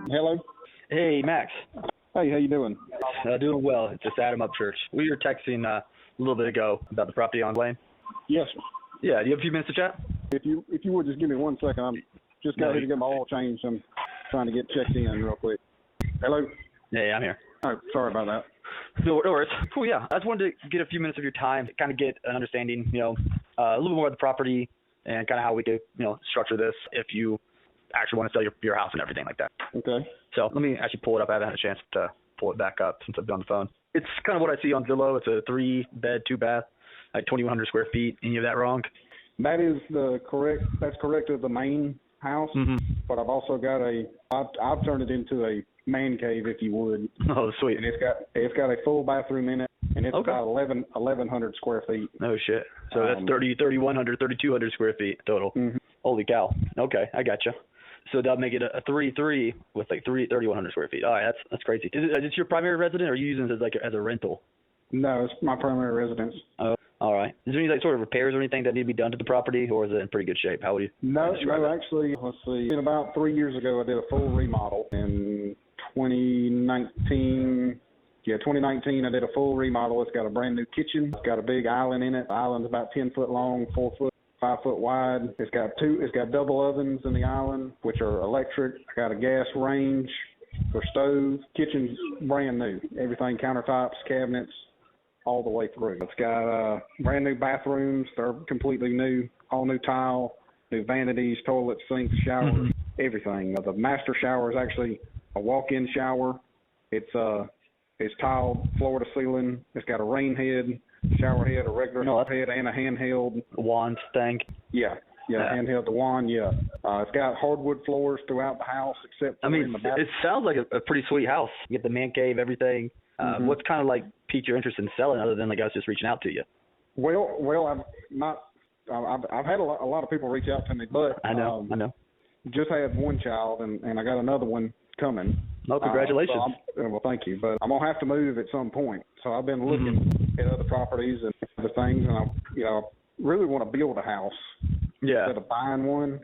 Hello. Hey, Max. Hey, how you doing? Doing well. It's just Adam Upchurch. We were texting a little bit ago about the property on Blaine. Yes, sir. Yeah, do you have a few minutes to chat? If you would just give me 1 second, I'm just got here to get my oil changed. I'm trying to get checked in real quick. Hello. Yeah, I'm here. Oh, sorry about that. No worries. Cool, yeah. I just wanted to get a few minutes of your time to kind of get an understanding, a little bit more of the property and kind of how we could, structure this if you actually want to sell your house and everything like that. Okay. So let me actually pull it up. I haven't had a chance to pull it back up since I've been on the phone. It's kind of what I see on Zillow. It's a 3-bed, 2-bath, like 2,100 square feet. Any of that wrong? That is that's correct of the main house, but I've also got I've turned it into a man cave, if you would. Oh, sweet. And it's got a full bathroom in it, and it's about 1,100 square feet. Oh, shit. So that's 3,100, 3,200 square feet total. Mm-hmm. Holy cow. Okay, I gotcha. So that'll make it a 3-3 with like 3,100 square feet. All right, that's crazy. Is it your primary resident, or are you using it as a rental? No, it's my primary residence. Oh, all right. Is there any sort of repairs or anything that need to be done to the property, or is it in pretty good shape? How would you? No, actually, let's see. About 3 years ago, I did a full remodel. In 2019, I did a full remodel. It's got a brand new kitchen. It's got a big island in it. The island's about 10 foot long, 4 foot, 5 foot wide. It's got double ovens in the island, which are electric. I got a gas range for stove. Kitchen's brand new. Everything, countertops, cabinets, all the way through. It's got brand new bathrooms. They're completely new, all new tile, new vanities, toilets, sinks, showers, everything. The master shower is actually a walk-in shower. It's tiled floor to ceiling. It's got a rain head, shower head, a regular head, and a handheld wand thing. Yeah, handheld, the wand. Yeah, it's got hardwood floors throughout the house, except for in the bathroom. It sounds like a pretty sweet house. You get the man cave, everything. What's kind of like piqued your interest in selling, other than like us just reaching out to you? Well, I've had a lot of people reach out to me, but I know. Just had one child, and I got another one coming. Oh, congratulations. Well, thank you, but I'm gonna have to move at some point. So I've been looking at other properties and other things, and I really want to build a house instead of buying one.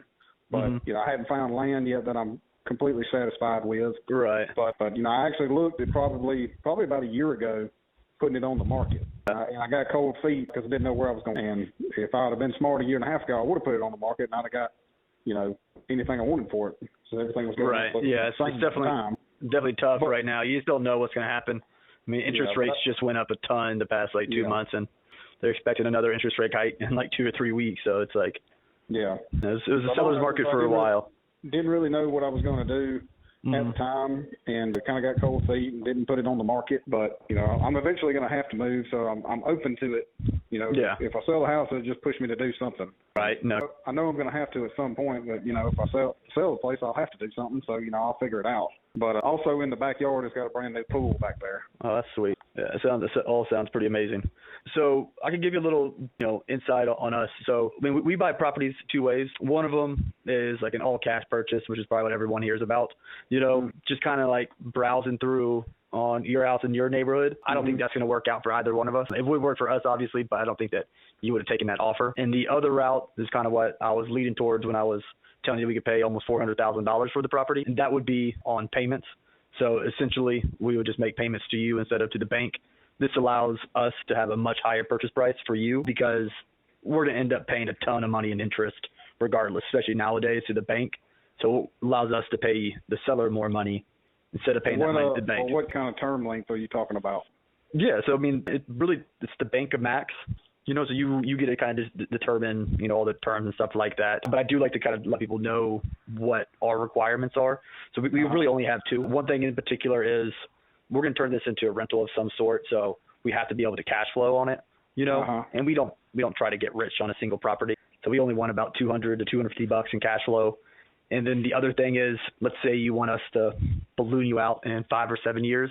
But I hadn't found land yet that I'm completely satisfied with. Right. But I actually looked at probably about a year ago, putting it on the market. And I got cold feet because I didn't know where I was going. And if I would have been smart a year and a half ago, I would have put it on the market, and I'd have got anything I wanted for it. So everything was going right. Yeah, it's definitely tough right now. You just don't know what's going to happen. I mean, interest rates just went up a ton the past 2 months, and they're expecting another interest rate hike in 2 or 3 weeks. So it's like, it was a seller's market for a while. Didn't really know what I was going to do at the time, and kind of got cold feet and didn't put it on the market. But I'm eventually going to have to move, so I'm open to it. If I sell the house, it'll just push me to do something. Right. No. I know I'm going to have to at some point, but if I sell the place, I'll have to do something. So I'll figure it out. But also in the backyard, it's got a brand new pool back there. Oh, that's sweet. Yeah, it all sounds pretty amazing. So I can give you a little, insight on us. So I mean, we buy properties 2 ways. One of them is like an all cash purchase, which is probably what everyone hears about. Just kind of like browsing through on your house in your neighborhood. I don't think that's going to work out for either one of us. It would work for us, obviously, but I don't think that you would have taken that offer. And the other route is kind of what I was leading towards when I was telling you we could pay almost $400,000 for the property. And that would be on payments. So essentially, we would just make payments to you instead of to the bank. This allows us to have a much higher purchase price for you because we're going to end up paying a ton of money in interest regardless, especially nowadays to the bank. So it allows us to pay the seller more money instead of paying that money to the bank. What kind of term length are you talking about? Yeah, so I mean, it's the bank of max. So you get to kind of just determine, all the terms and stuff like that. But I do like to kind of let people know what our requirements are. So we really only have 2. One thing in particular is we're going to turn this into a rental of some sort. So we have to be able to cash flow on it, and we don't try to get rich on a single property. So we only want about $200 to $250 in cash flow. And then the other thing is, let's say you want us to balloon you out in 5 or 7 years.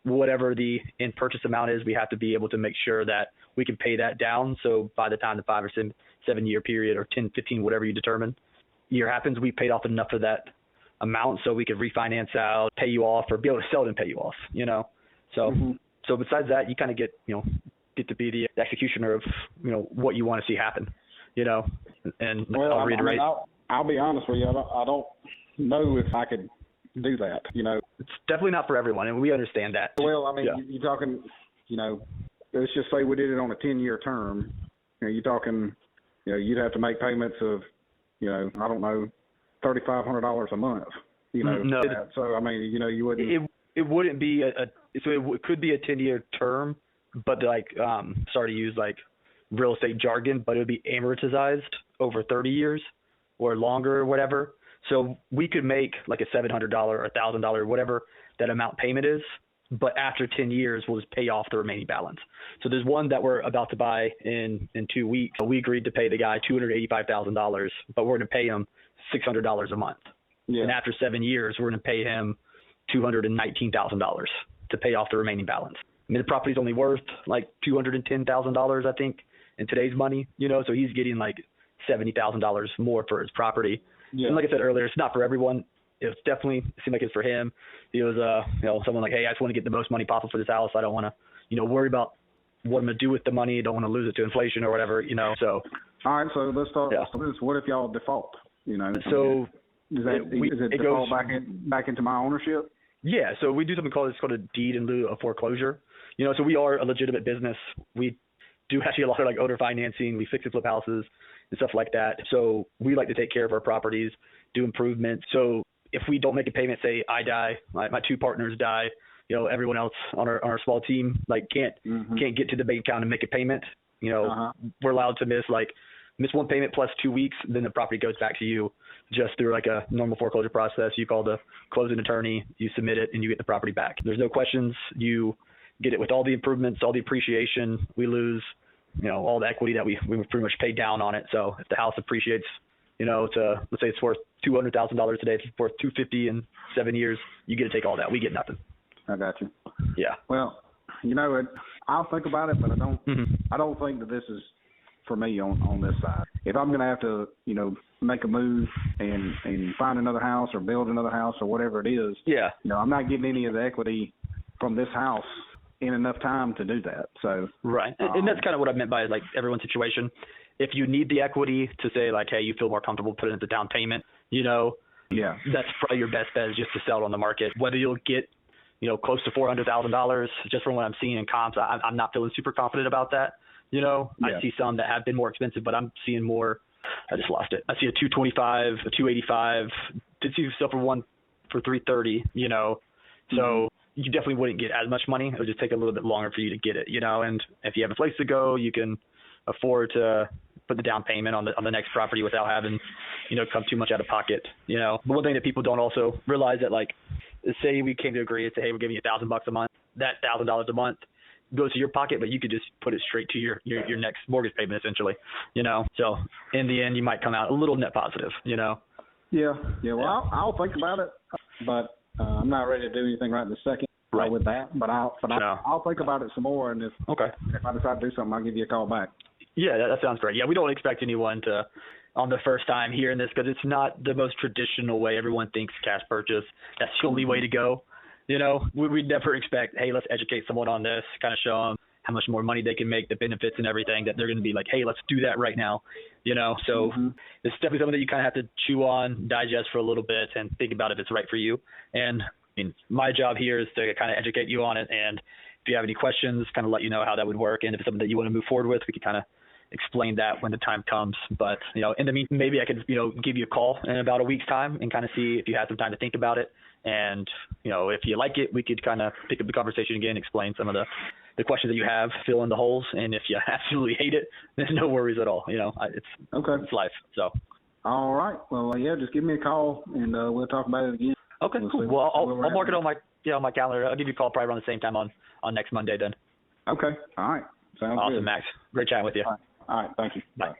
Whatever the in purchase amount is, we have to be able to make sure that we can pay that down. So by the time the 5 or 7 year period or 10, 15, whatever you determine year happens, we paid off enough of that amount so we could refinance out, pay you off, or be able to sell it and pay you off, So, so besides that, you kind of get to be the executioner of, what you want to see happen, And well, I'll reiterate. I'll be honest with you. I don't know if I could do that. You know, It's definitely not for everyone, and we understand that. well, I mean, Yeah. you're talking, you know, let's just say we did it on a 10-year term. You know, you're talking, you know, you'd have to make payments of, you know, I don't know, $3,500 a month. You know, No. for that. So I mean, you know, you wouldn't. It wouldn't be it could be a 10-year term, but like sorry to use like real estate jargon, but it would be amortized over 30 years or longer or whatever. So we could make like a $700 or $1,000, whatever that amount payment is, but after 10 years we'll just pay off the remaining balance. So there's one that we're about to buy in 2 weeks. We agreed to pay the guy $285,000, but we're going to pay him $600 a month. Yeah. And after 7 years, we're going to pay him $219,000 to pay off the remaining balance. I mean, the property's only worth like $210,000, I think, in today's money, you know, so he's getting like $70,000 more for his property. Yeah. And like I said earlier, it's not for everyone. It seemed like it's for him. He was, you know, someone like, hey, I just want to get the most money possible for this house. I don't want to, you know, worry about what I'm going to do with the money. Don't want to lose it to inflation or whatever, you know, so. All right, so let's talk. Yeah. So this, what if y'all default? You know, So is it default back into my ownership? Yeah, so we do something called a deed in lieu of foreclosure. You know, so we are a legitimate business. We do actually a lot of like owner financing. We fix and flip houses and stuff like that. So we like to take care of our properties, do improvements. So if we don't make a payment, say I die, my two partners die, you know, everyone else on our small team like can't get to the bank account and make a payment. You know, we're allowed to miss one payment plus 2 weeks, then the property goes back to you just through like a normal foreclosure process. You call the closing attorney, you submit it, and you get the property back. There's no questions. You get it with all the improvements, all the appreciation. We lose, you know, all the equity that we pretty much paid down on it. So if the house appreciates, you know, to, let's say it's worth $200,000 today, it's worth $250 in 7 years, you get to take all that. We get nothing. I got you. Yeah. Well, you know, I'll think about it, but I don't think that this is for me on this side. If I'm going to have to, you know, make a move and find another house or build another house or whatever it is, yeah, you know, I'm not getting any of the equity from this house in enough time to do that. So right, and that's kind of what I meant by like everyone's situation. If you need the equity to say like, hey, you feel more comfortable putting in the down payment, you know, yeah, that's probably your best bet is just to sell it on the market. Whether you'll get, you know, close to $400,000, just from what I'm seeing in comps, I'm not feeling super confident about that. You know, I see some that have been more expensive, but I'm seeing more. I just lost it. I see a 225, a 285. Did see stuff for 330. You know, so you definitely wouldn't get as much money. It would just take a little bit longer for you to get it. You know, and if you have a place to go, you can afford to put the down payment on the next property without having, you know, come too much out of pocket. You know, but one thing that people don't also realize that like, say we came to agree and say, hey, we're giving you $1,000 a month. That $1,000 a month goes to your pocket, but you could just put it straight to your next mortgage payment essentially, you know. So in the end, you might come out a little net positive, you know. Yeah. Well, I'll think about it, but I'm not ready to do anything right this second with that. But I'll think about it some more, and if I decide to do something, I'll give you a call back. Yeah, that sounds great. Yeah, we don't expect anyone to on the first time hearing this because it's not the most traditional way. Everyone thinks cash purchase. That's the only way to go. You know, we'd never expect, hey, let's educate someone on this, kind of show them how much more money they can make, the benefits and everything, that they're going to be like, hey, let's do that right now, you know. So it's definitely something that you kind of have to chew on, digest for a little bit, and think about if it's right for you. And I mean, my job here is to kind of educate you on it. And if you have any questions, kind of let you know how that would work. And if it's something that you want to move forward with, we can kind of explain that when the time comes. But, you know, in the meantime, maybe I could, you know, give you a call in about a week's time and kind of see if you have some time to think about it. And, you know, if you like it, we could kind of pick up the conversation again, explain some of the questions that you have, fill in the holes. And if you absolutely hate it, there's no worries at all. You know, it's life. So. All right. Well, yeah, just give me a call and we'll talk about it again. Okay, cool. Well, I'll mark it on my calendar. I'll give you a call probably around the same time on next Monday then. Okay. All right. Sounds good. Awesome, Max. Great chatting with you. All right. Thank you. Bye.